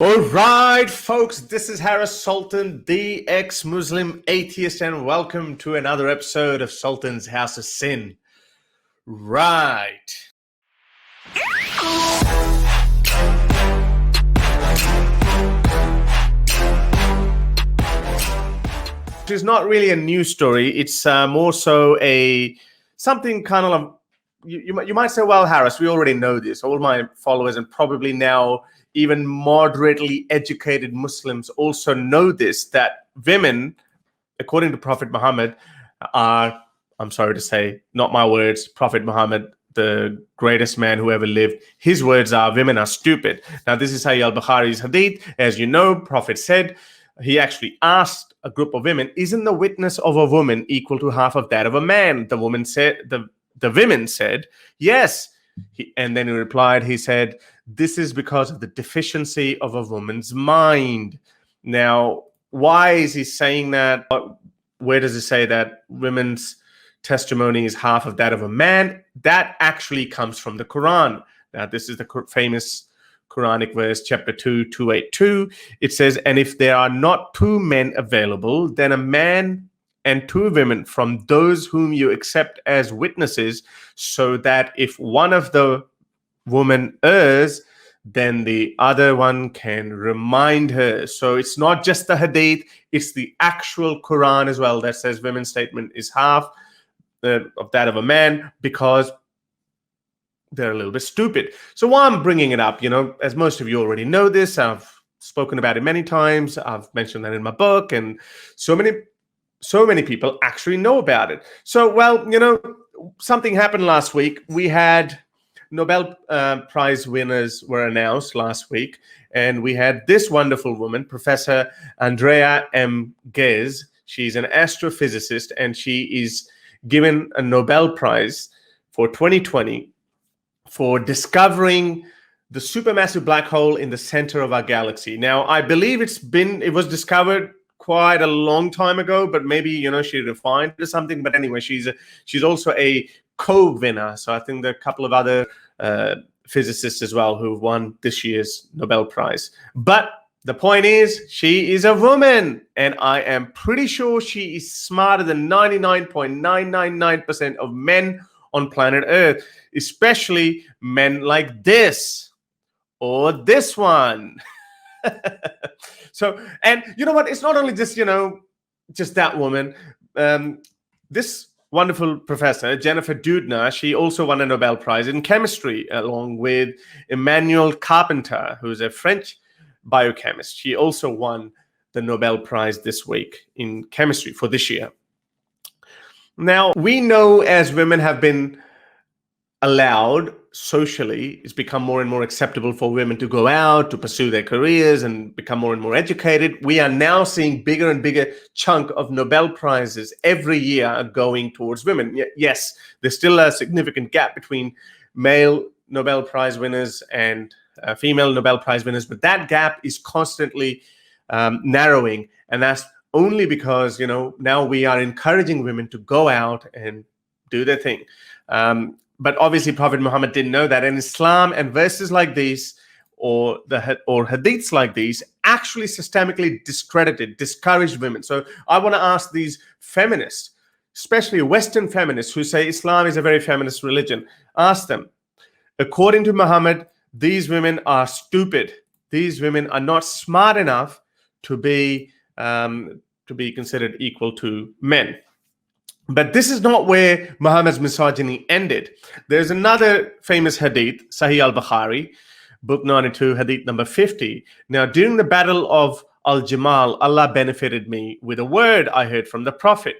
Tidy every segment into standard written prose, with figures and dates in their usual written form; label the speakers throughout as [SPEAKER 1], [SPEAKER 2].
[SPEAKER 1] All right, folks, this is Harris Sultan, the ex-Muslim atheist, and welcome to another episode of Sultan's House of Sin. Right. It's not really a news story. It's more so something kind of you might say, well, Harris, we already know this. All my followers and probably now even moderately educated Muslims also know this, that women, according to Prophet Muhammad, are, I'm sorry to say, not my words, Prophet Muhammad, the greatest man who ever lived, his words are, women are stupid. Now, this is Sahih al-Bukhari's hadith. As you know, Prophet said, he actually asked a group of women, isn't the witness of a woman equal to half of that of a man? The woman said, the women said, yes. And then he replied, he said, this is because of the deficiency of a woman's mind. Now, why is he saying that? Where does it say that women's testimony is half of that of a man? That actually comes from the Quran. Now, this is the famous Quranic verse, chapter 2, 282. It says, and if there are not two men available, then a man and two women from those whom you accept as witnesses, so that if one of the women errs, then the other one can remind her. So it's not just the hadith, it's the actual Quran as well that says women's statement is half of that of a man, because they're a little bit stupid. So why I'm bringing it up, as most of you already know this, I've spoken about it many times. I've mentioned that in my book, and so many people actually know about it. So, well, something happened last week. We had Nobel Prize winners were announced last week, and we had this wonderful woman, Professor Andrea M. Ghez. She's an astrophysicist, and she is given a Nobel Prize for 2020 for discovering the supermassive black hole in the center of our galaxy. Now, I believe it was discovered quite a long time ago, but maybe she refined it or something. But anyway, she's also a co-winner. So I think there are a couple of other physicists as well who've won this year's Nobel Prize. But the point is, she is a woman, and I am pretty sure she is smarter than 99.999% of men on planet Earth, especially men like this or this one. So, and you know what? It's not only just that woman. This wonderful professor, Jennifer Doudna, she also won a Nobel Prize in chemistry, along with Emmanuel Carpenter, who's a French biochemist. She also won the Nobel Prize this week in chemistry for this year. Now, we know as women have been allowed socially, it's become more and more acceptable for women to go out, to pursue their careers and become more and more educated. We are now seeing bigger and bigger chunk of Nobel Prizes every year going towards women. Yes, there's still a significant gap between male Nobel Prize winners and female Nobel Prize winners, but that gap is constantly narrowing, and that's only because now we are encouraging women to go out and do their thing. But obviously, Prophet Muhammad didn't know that. And Islam and verses like these, or hadiths like these, actually systemically discouraged women. So I want to ask these feminists, especially Western feminists who say Islam is a very feminist religion, ask them, according to Muhammad, these women are stupid. These women are not smart enough to be considered equal to men. But this is not where Muhammad's misogyny ended. There's another famous hadith, Sahih al-Bukhari, book 92, hadith number 50. Now, during the battle of Al-Jamal, Allah benefited me with a word I heard from the Prophet.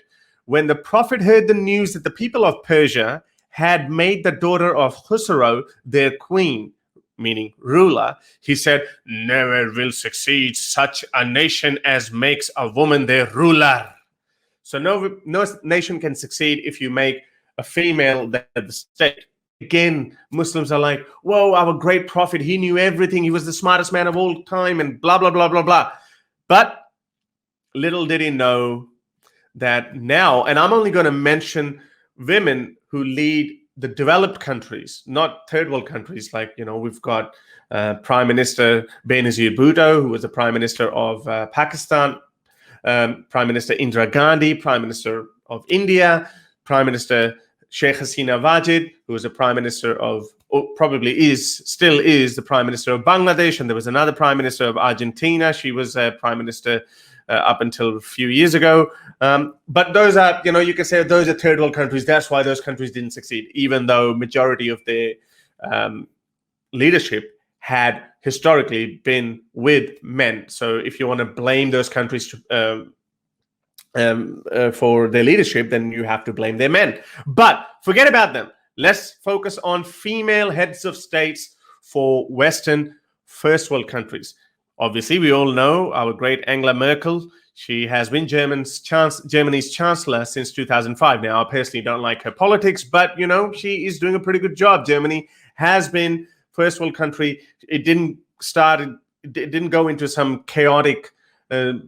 [SPEAKER 1] When the Prophet heard the news that the people of Persia had made the daughter of Khusro their queen, meaning ruler, he said, never will succeed such a nation as makes a woman their ruler. So no nation can succeed if you make a female the state. Again, Muslims are like, whoa, our great prophet, he knew everything. He was the smartest man of all time and blah, blah, blah, blah, blah. But little did he know that now, and I'm only going to mention women who lead the developed countries, not third world countries, like, we've got Prime Minister Benazir Bhutto, who was the Prime Minister of Pakistan, Prime Minister Indira Gandhi, Prime Minister of India, Prime Minister Sheikh Hasina Wajid, who was the Prime Minister of, still is the Prime Minister of Bangladesh, and there was another Prime Minister of Argentina. She was Prime Minister up until a few years ago. But those are, you can say those are third world countries. That's why those countries didn't succeed, even though majority of their leadership had historically been with men. So if you want to blame those countries for their leadership, then you have to blame their men. But forget about them. Let's focus on female heads of states for Western first world countries. Obviously, we all know our great Angela Merkel. She has been Germany's chancellor since 2005. Now, I personally don't like her politics, but, she is doing a pretty good job. Germany has been first world country. It didn't go into some chaotic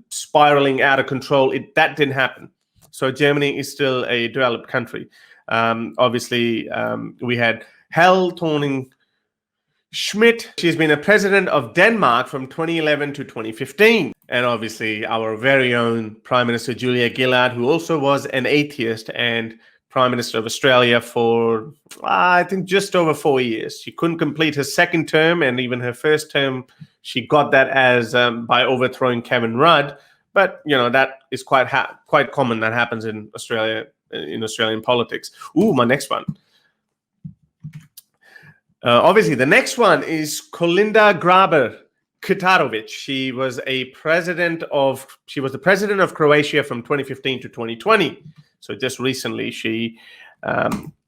[SPEAKER 1] spiraling out of control. That didn't happen. So Germany is still a developed country. Obviously, we had Helle Thorning-Schmidt. She's been a president of Denmark from 2011 to 2015. And obviously, our very own Prime Minister Julia Gillard, who also was an atheist and Prime Minister of Australia for, I think, just over 4 years. She couldn't complete her second term, and even her first term, she got that as by overthrowing Kevin Rudd. But, that is quite common. That happens in Australia, in Australian politics. Ooh, my next one. Obviously, the next one is Kolinda Grabar-Kitarović. She was the president of Croatia from 2015 to 2020. So just recently, she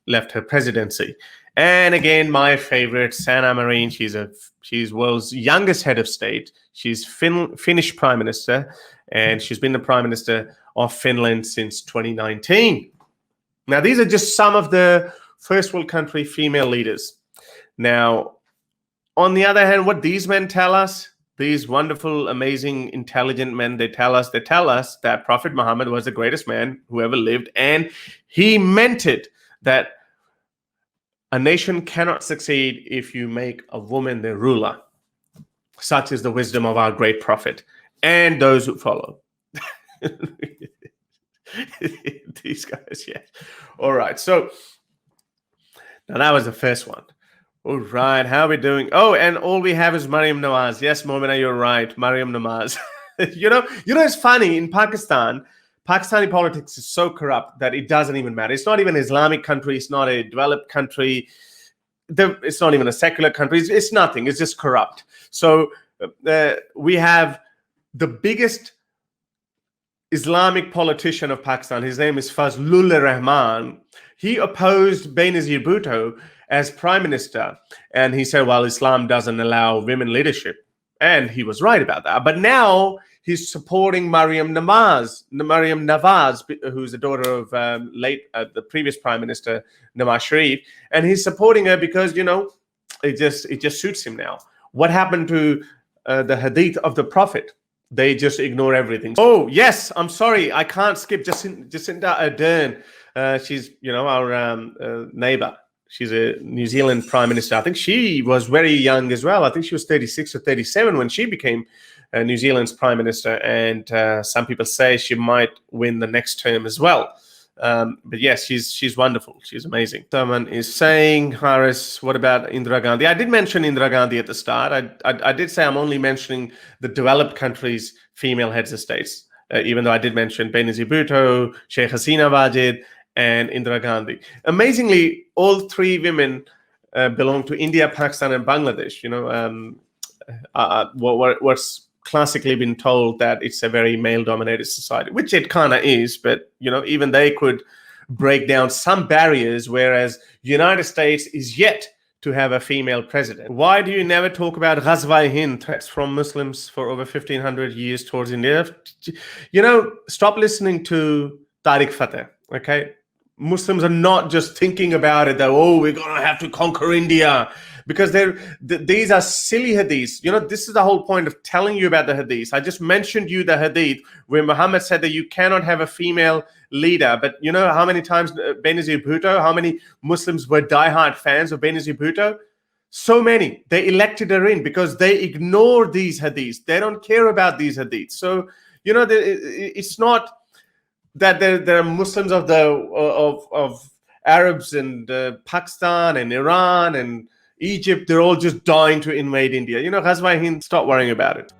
[SPEAKER 1] left her presidency. And again, my favorite, Sanna Marin. She's world's youngest head of state. She's Finnish prime minister, and she's been the prime minister of Finland since 2019. Now, these are just some of the first world country female leaders. Now, on the other hand, what these men tell us, these wonderful, amazing, intelligent men, they tell us that Prophet Muhammad was the greatest man who ever lived, and he meant it, that a nation cannot succeed if you make a woman the ruler. Such is the wisdom of our great prophet and those who follow. These guys, yes. All right, so now that was the first one. All right, how are we doing? Oh, and all we have is Mariam Nawaz. Yes, Momina, you're right. Mariam Nawaz. It's funny. In Pakistan, Pakistani politics is so corrupt that it doesn't even matter. It's not even an Islamic country. It's not a developed country. It's not even a secular country. It's nothing. It's just corrupt. So we have the biggest Islamic politician of Pakistan. His name is Fazlur Rahman. He opposed Benazir Bhutto as prime minister, and he said, well, Islam doesn't allow women leadership, and he was right about that. But now he's supporting Mariam Nawaz, who's the daughter of the previous prime minister Nawaz Sharif, and he's supporting her because it just suits him now. What happened to the hadith of the Prophet? They just ignore everything. Oh yes, I'm sorry, I can't skip Jacinda Ardern. She's our neighbor. She's a New Zealand prime minister. I think she was very young as well. I think she was 36 or 37 when she became New Zealand's prime minister. And some people say she might win the next term as well. But yes, she's wonderful. She's amazing. Someone is saying, Haris, what about Indira Gandhi? I did mention Indira Gandhi at the start. I did say I'm only mentioning the developed countries' female heads of states, even though I did mention Benazir Bhutto, Sheikh Hasina Wajid, and Indira Gandhi. Amazingly, all three women belong to India, Pakistan, and Bangladesh. What's classically been told that it's a very male-dominated society, which it kind of is, but even they could break down some barriers, whereas United States is yet to have a female president. Why do you never talk about Ghazwa-i-Hind, threats from Muslims for over 1,500 years towards India? Stop listening to Tariq Fateh, okay? Muslims are not just thinking about it that, we're going to have to conquer India. because these are silly hadiths. This is the whole point of telling you about the hadiths. I just mentioned you the hadith where Muhammad said that you cannot have a female leader. But you know how many times Benazir Bhutto, how many Muslims were diehard fans of Benazir Bhutto? So many. They elected her in because they ignore these hadiths. They don't care about these hadiths. So it's not that there are Muslims of Arabs and Pakistan and Iran and Egypt. They're all just dying to invade India. Ghazwa Hind, stop worrying about it.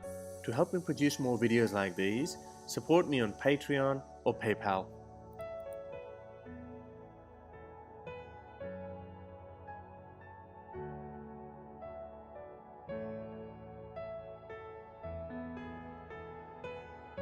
[SPEAKER 1] To help me produce more videos like these, support me on Patreon or PayPal.